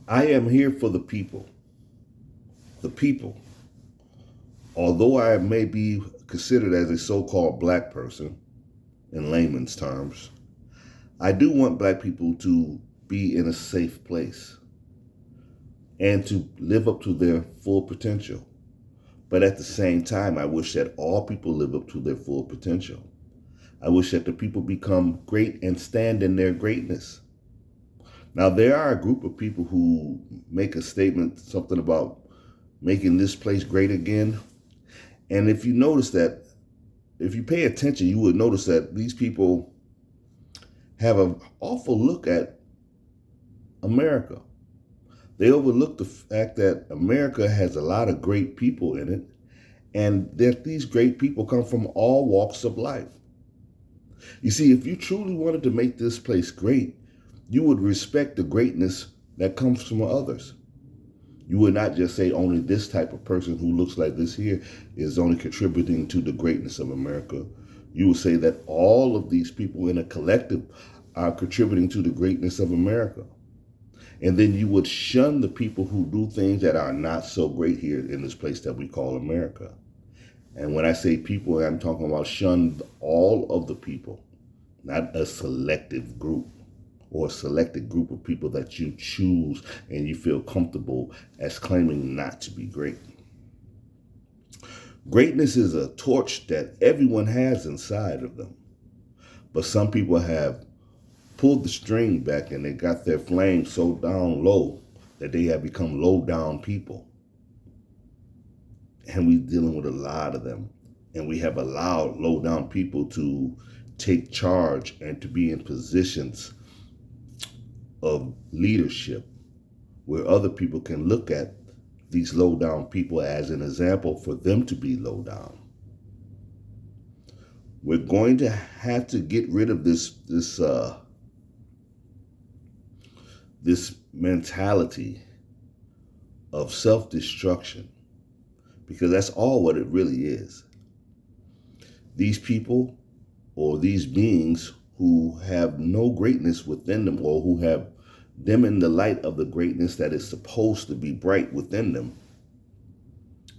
I am here for the people. The people. Although I may be considered as a so-called black person, in layman's terms, I do want black people to be in a safe place and to live up to their full potential. But at the same time, I wish that all people live up to their full potential. I wish that the people become great and stand in their greatness. Now, there are a group of people who make a statement, something about making this place great again. And if you notice that, if you pay attention, you would notice that these people have an awful look at America. They overlook the fact that America has a lot of great people in it, and that these great people come from all walks of life. You see, if you truly wanted to make this place great, you would respect the greatness that comes from others. You would not just say only this type of person who looks like this here is only contributing to the greatness of America. You would say that all of these people in a collective are contributing to the greatness of America. And then you would shun the people who do things that are not so great here in this place that we call America. And when I say people, I'm talking about shun all of the people, not a selective group or a selected group of people that you choose and you feel comfortable as claiming not to be great. Greatness is a torch that everyone has inside of them. But some people have pulled the string back and they got their flame so down low that they have become low down people. And we're dealing with a lot of them. And we have allowed low down people to take charge and to be in positions of leadership where other people can look at these low down people as an example for them to be low down. We're going to have to get rid of this mentality of self-destruction, because that's all what it really is. These people or these beings who have no greatness within them, or who have dimmed the light of the greatness that is supposed to be bright within them,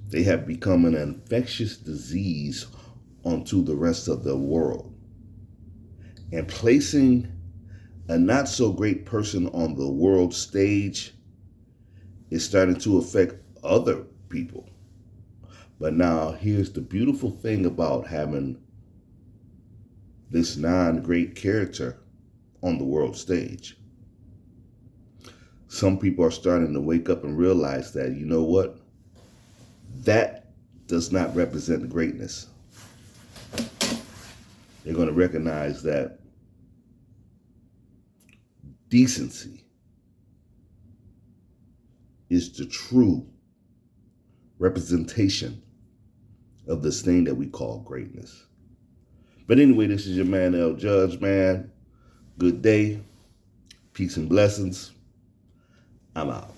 they have become an infectious disease onto the rest of the world. And placing a not so great person on the world stage is starting to affect other people. But now here's the beautiful thing about having this non-great character on the world stage. Some people are starting to wake up and realize that, you know what? That does not represent greatness. They're going to recognize that decency is the true representation of this thing that we call greatness. But anyway, this is your man, L. Judge, man. Good day. Peace and blessings. I'm out.